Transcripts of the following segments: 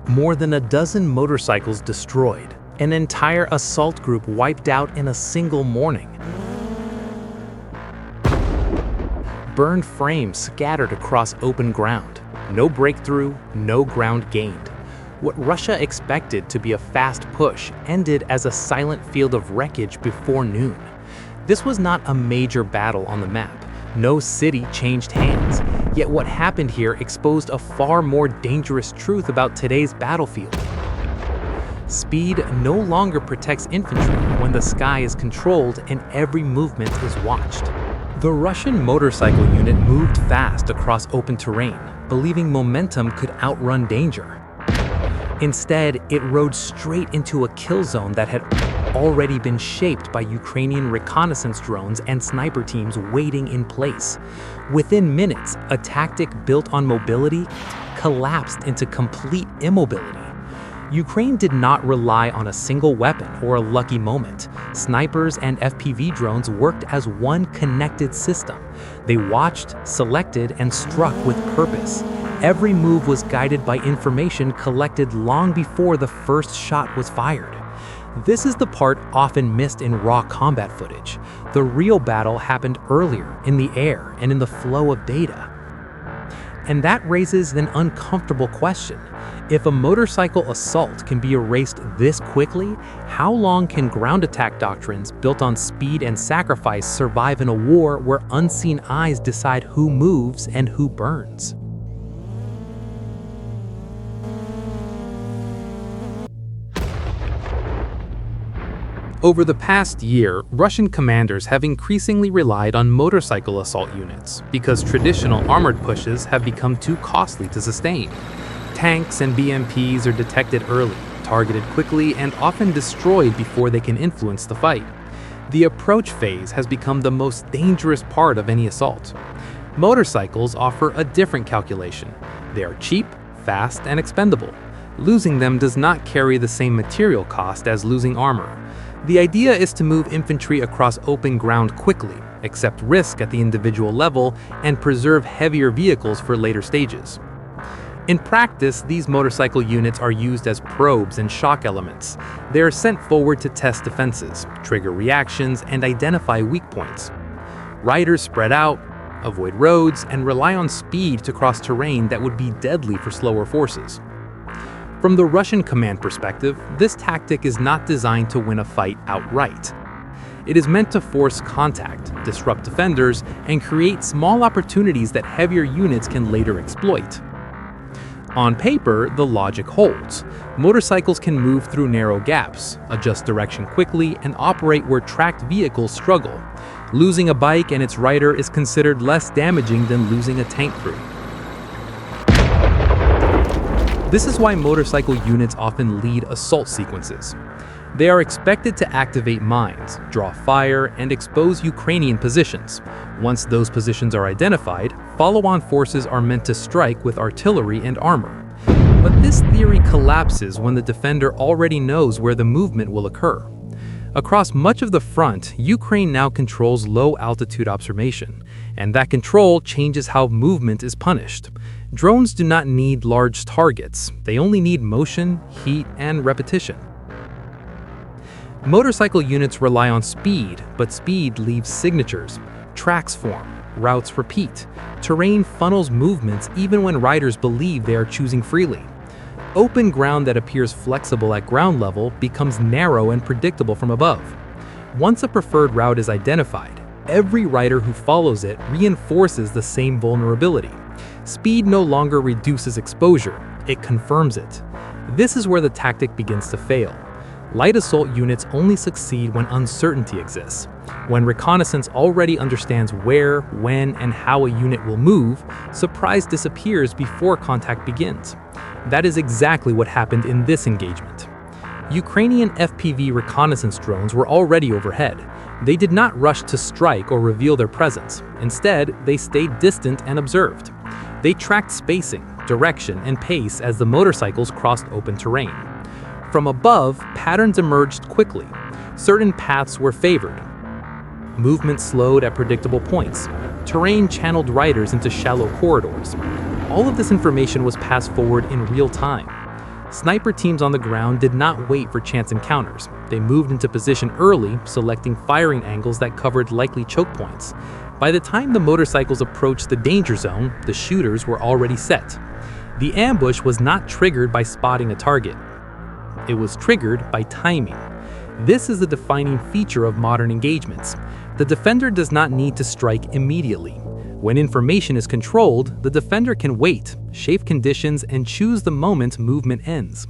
More than a dozen motorcycles destroyed, an entire assault group wiped out in a single morning. Burned frames scattered across open ground. No breakthrough, no ground gained. What Russia expected to be a fast push ended as a silent field of wreckage before noon. This was not a major battle on the map. No city changed hands. Yet what happened here exposed a far more dangerous truth about today's battlefield. Speed no longer protects infantry when the sky is controlled and every movement is watched. The Russian motorcycle unit moved fast across open terrain, believing momentum could outrun danger. Instead, it rode straight into a kill zone that had already been shaped by Ukrainian reconnaissance drones and sniper teams waiting in place. Within minutes, a tactic built on mobility collapsed into complete immobility. Ukraine did not rely on a single weapon or a lucky moment. Snipers and FPV drones worked as one connected system. They watched, selected, and struck with purpose. Every move was guided by information collected long before the first shot was fired. This is the part often missed in raw combat footage. The real battle happened earlier, in the air and in the flow of data. And that raises an uncomfortable question. If a motorcycle assault can be erased this quickly, how long can ground attack doctrines built on speed and sacrifice survive in a war where unseen eyes decide who moves and who burns? Over the past year, Russian commanders have increasingly relied on motorcycle assault units because traditional armored pushes have become too costly to sustain. Tanks and BMPs are detected early, targeted quickly, and often destroyed before they can influence the fight. The approach phase has become the most dangerous part of any assault. Motorcycles offer a different calculation. They are cheap, fast, and expendable. Losing them does not carry the same material cost as losing armor. The idea is to move infantry across open ground quickly, accept risk at the individual level, and preserve heavier vehicles for later stages. In practice, these motorcycle units are used as probes and shock elements. They are sent forward to test defenses, trigger reactions, and identify weak points. Riders spread out, avoid roads, and rely on speed to cross terrain that would be deadly for slower forces. From the Russian command perspective, this tactic is not designed to win a fight outright. It is meant to force contact, disrupt defenders, and create small opportunities that heavier units can later exploit. On paper, the logic holds. Motorcycles can move through narrow gaps, adjust direction quickly, and operate where tracked vehicles struggle. Losing a bike and its rider is considered less damaging than losing a tank crew. This is why motorcycle units often lead assault sequences. They are expected to activate mines, draw fire, and expose Ukrainian positions. Once those positions are identified, follow-on forces are meant to strike with artillery and armor. But this theory collapses when the defender already knows where the movement will occur. Across much of the front, Ukraine now controls low-altitude observation, and that control changes how movement is punished. Drones do not need large targets. They only need motion, heat, and repetition. Motorcycle units rely on speed, but speed leaves signatures. Tracks form, routes repeat. Terrain funnels movements even when riders believe they are choosing freely. Open ground that appears flexible at ground level becomes narrow and predictable from above. Once a preferred route is identified, every rider who follows it reinforces the same vulnerability. Speed no longer reduces exposure, it confirms it. This is where the tactic begins to fail. Light assault units only succeed when uncertainty exists. When reconnaissance already understands where, when, and how a unit will move, surprise disappears before contact begins. That is exactly what happened in this engagement. Ukrainian FPV reconnaissance drones were already overhead. They did not rush to strike or reveal their presence. Instead, they stayed distant and observed. They tracked spacing, direction, and pace as the motorcycles crossed open terrain. From above, patterns emerged quickly. Certain paths were favored. Movement slowed at predictable points. Terrain channeled riders into shallow corridors. All of this information was passed forward in real time. Sniper teams on the ground did not wait for chance encounters. They moved into position early, selecting firing angles that covered likely choke points. By the time the motorcycles approached the danger zone, the shooters were already set. The ambush was not triggered by spotting a target. It was triggered by timing. This is the defining feature of modern engagements. The defender does not need to strike immediately. When information is controlled, the defender can wait, shape conditions, and choose the moment movement ends.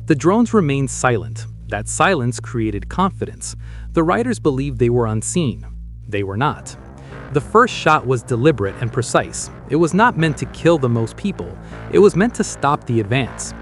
The drones remained silent. That silence created confidence. The riders believed they were unseen. They were not. The first shot was deliberate and precise. It was not meant to kill the most people. It was meant to stop the advance.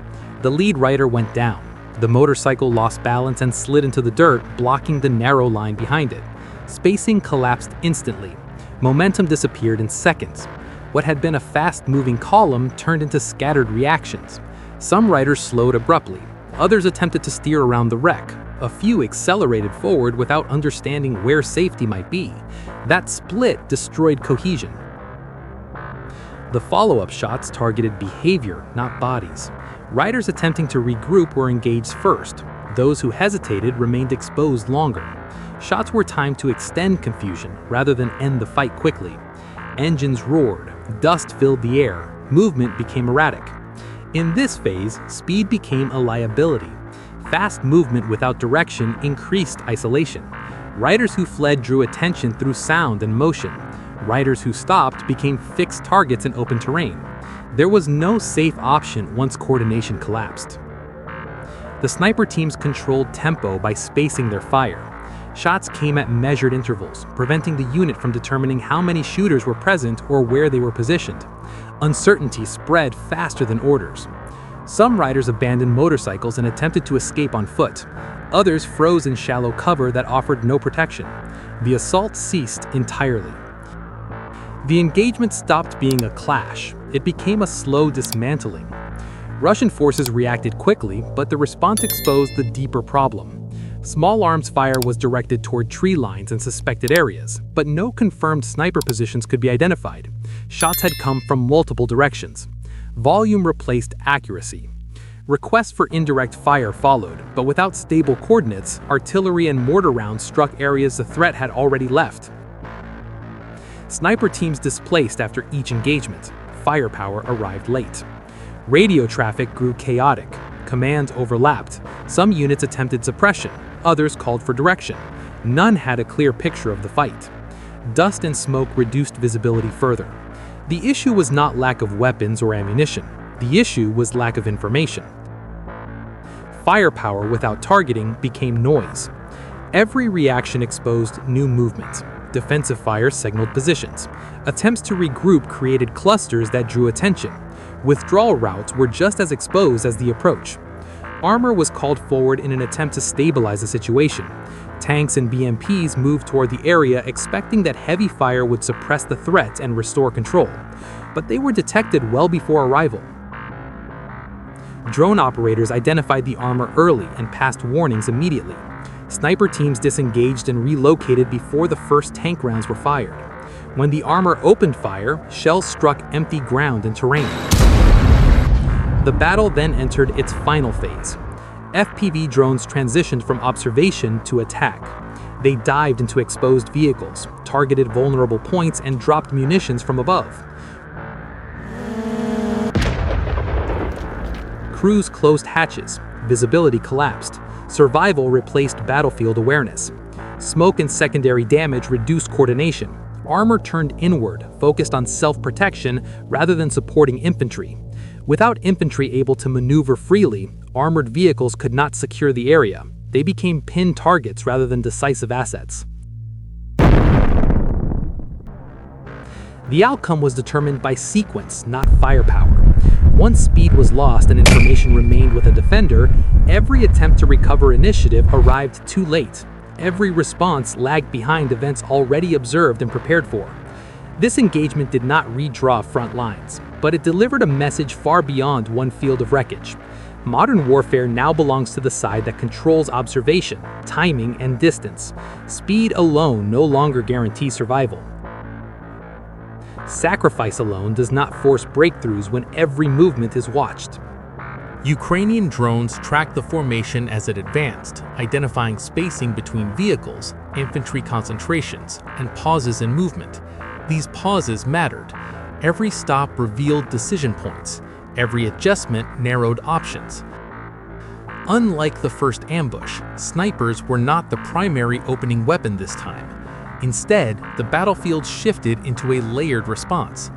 The lead rider went down. The motorcycle lost balance and slid into the dirt, blocking the narrow line behind it. Spacing collapsed instantly. Momentum disappeared in seconds. What had been a fast-moving column turned into scattered reactions. Some riders slowed abruptly. Others attempted to steer around the wreck. A few accelerated forward without understanding where safety might be. That split destroyed cohesion. The follow-up shots targeted behavior, not bodies. Riders attempting to regroup were engaged first. Those who hesitated remained exposed longer. Shots were timed to extend confusion rather than end the fight quickly. Engines roared, dust filled the air, movement became erratic. In this phase, speed became a liability. Fast movement without direction increased isolation. Riders who fled drew attention through sound and motion. Riders who stopped became fixed targets in open terrain. There was no safe option once coordination collapsed. The sniper teams controlled tempo by spacing their fire. Shots came at measured intervals, preventing the unit from determining how many shooters were present or where they were positioned. Uncertainty spread faster than orders. Some riders abandoned motorcycles and attempted to escape on foot. Others froze in shallow cover that offered no protection. The assault ceased entirely. The engagement stopped being a clash. It became a slow dismantling. Russian forces reacted quickly, but the response exposed the deeper problem. Small arms fire was directed toward tree lines and suspected areas, but no confirmed sniper positions could be identified. Shots had come from multiple directions. Volume replaced accuracy. Requests for indirect fire followed, but without stable coordinates, artillery and mortar rounds struck areas the threat had already left. Sniper teams displaced after each engagement. Firepower arrived late. Radio traffic grew chaotic. Commands overlapped. Some units attempted suppression. Others called for direction. None had a clear picture of the fight. Dust and smoke reduced visibility further. The issue was not lack of weapons or ammunition. The issue was lack of information. Firepower without targeting became noise. Every reaction exposed new movement. Defensive fire signaled positions. Attempts to regroup created clusters that drew attention. Withdrawal routes were just as exposed as the approach. Armor was called forward in an attempt to stabilize the situation. Tanks and BMPs moved toward the area expecting that heavy fire would suppress the threat and restore control. But they were detected well before arrival. Drone operators identified the armor early and passed warnings immediately. Sniper teams disengaged and relocated before the first tank rounds were fired. When the armor opened fire, shells struck empty ground and terrain. The battle then entered its final phase. FPV drones transitioned from observation to attack. They dived into exposed vehicles, targeted vulnerable points, and dropped munitions from above. Crews closed hatches. Visibility collapsed. Survival replaced battlefield awareness. Smoke and secondary damage reduced coordination. Armor turned inward, focused on self-protection rather than supporting infantry. Without infantry able to maneuver freely, armored vehicles could not secure the area. They became pinned targets rather than decisive assets. The outcome was determined by sequence, not firepower. Once speed was lost and information remained with a defender, every attempt to recover initiative arrived too late. Every response lagged behind events already observed and prepared for. This engagement did not redraw front lines, but it delivered a message far beyond one field of wreckage. Modern warfare now belongs to the side that controls observation, timing, and distance. Speed alone no longer guarantees survival. Sacrifice alone does not force breakthroughs when every movement is watched. Ukrainian drones tracked the formation as it advanced, identifying spacing between vehicles, infantry concentrations, and pauses in movement. These pauses mattered. Every stop revealed decision points. Every adjustment narrowed options. Unlike the first ambush, snipers were not the primary opening weapon this time. Instead, the battlefield shifted into a layered response.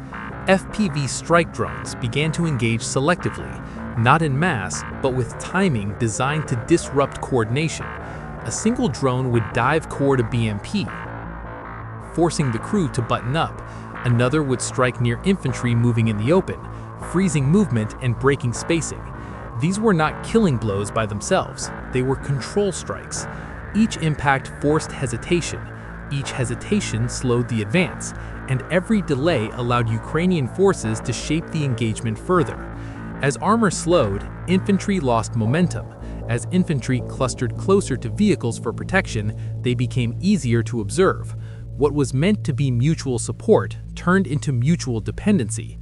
FPV strike drones began to engage selectively, not in mass, but with timing designed to disrupt coordination. A single drone would dive toward a BMP, forcing the crew to button up. Another would strike near infantry moving in the open, freezing movement and breaking spacing. These were not killing blows by themselves, they were control strikes. Each impact forced hesitation, each hesitation slowed the advance, and every delay allowed Ukrainian forces to shape the engagement further. As armor slowed, infantry lost momentum. As infantry clustered closer to vehicles for protection, they became easier to observe. What was meant to be mutual support turned into mutual dependency.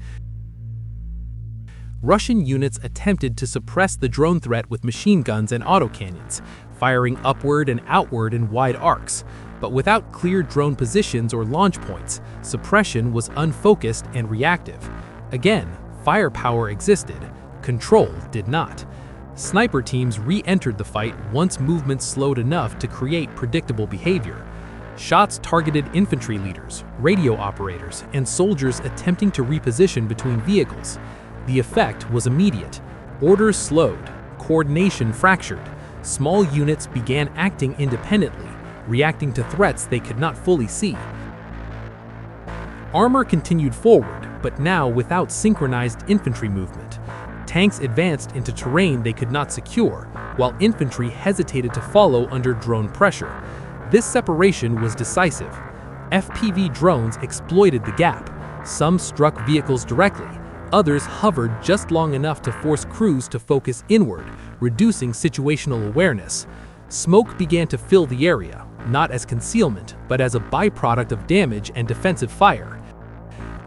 Russian units attempted to suppress the drone threat with machine guns and autocannons, firing upward and outward in wide arcs. But without clear drone positions or launch points, suppression was unfocused and reactive. Again, firepower existed, control did not. Sniper teams re-entered the fight once movement slowed enough to create predictable behavior. Shots targeted infantry leaders, radio operators, and soldiers attempting to reposition between vehicles. The effect was immediate. Orders slowed, coordination fractured. Small units began acting independently, reacting to threats they could not fully see. Armor continued forward, but now without synchronized infantry movement. Tanks advanced into terrain they could not secure, while infantry hesitated to follow under drone pressure. This separation was decisive. FPV drones exploited the gap. Some struck vehicles directly, others hovered just long enough to force crews to focus inward, reducing situational awareness. Smoke began to fill the area, not as concealment, but as a byproduct of damage and defensive fire.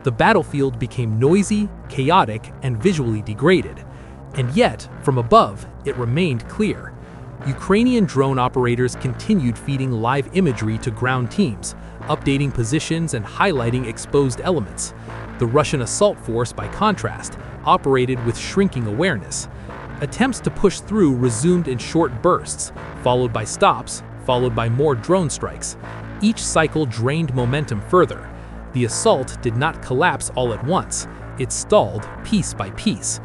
The battlefield became noisy, chaotic, and visually degraded. And yet, from above, it remained clear. Ukrainian drone operators continued feeding live imagery to ground teams, updating positions and highlighting exposed elements. The Russian assault force, by contrast, operated with shrinking awareness. Attempts to push through resumed in short bursts, followed by stops, followed by more drone strikes. Each cycle drained momentum further. The assault did not collapse all at once. It stalled piece by piece.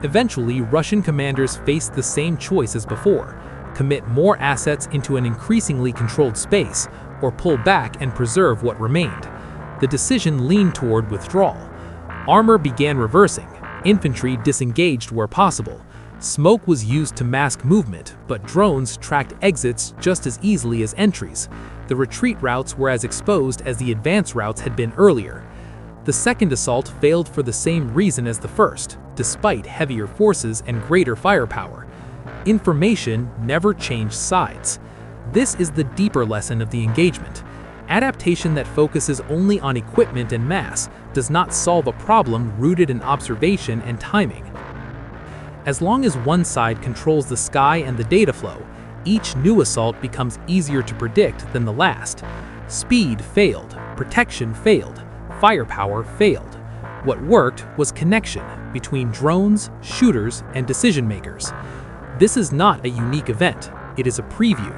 Eventually, Russian commanders faced the same choice as before: commit more assets into an increasingly controlled space, or pull back and preserve what remained. The decision leaned toward withdrawal. Armor began reversing. Infantry disengaged where possible. Smoke was used to mask movement, but drones tracked exits just as easily as entries. The retreat routes were as exposed as the advance routes had been earlier. The second assault failed for the same reason as the first, despite heavier forces and greater firepower. Information never changed sides. This is the deeper lesson of the engagement. Adaptation that focuses only on equipment and mass does not solve a problem rooted in observation and timing. As long as one side controls the sky and the data flow, each new assault becomes easier to predict than the last. Speed failed, protection failed, firepower failed. What worked was connection between drones, shooters, and decision makers. This is not a unique event, it is a preview.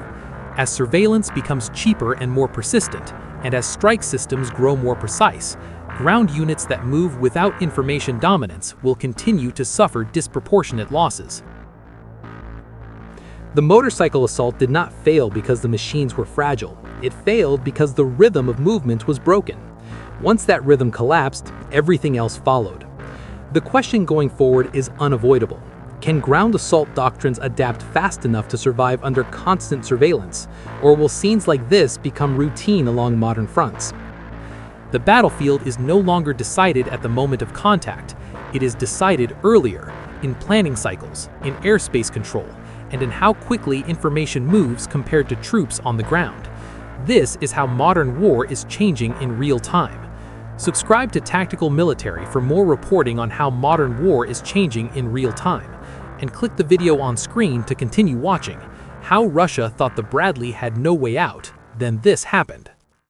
As surveillance becomes cheaper and more persistent, and as strike systems grow more precise, ground units that move without information dominance will continue to suffer disproportionate losses. The motorcycle assault did not fail because the machines were fragile. It failed because the rhythm of movement was broken. Once that rhythm collapsed, everything else followed. The question going forward is unavoidable. Can ground assault doctrines adapt fast enough to survive under constant surveillance, or will scenes like this become routine along modern fronts? The battlefield is no longer decided at the moment of contact. It is decided earlier, in planning cycles, in airspace control, and in how quickly information moves compared to troops on the ground. This is how modern war is changing in real time. Subscribe to Tactical Military for more reporting on how modern war is changing in real time. and click the video on screen to continue watching. How Russia thought the Bradley had no way out, then this happened.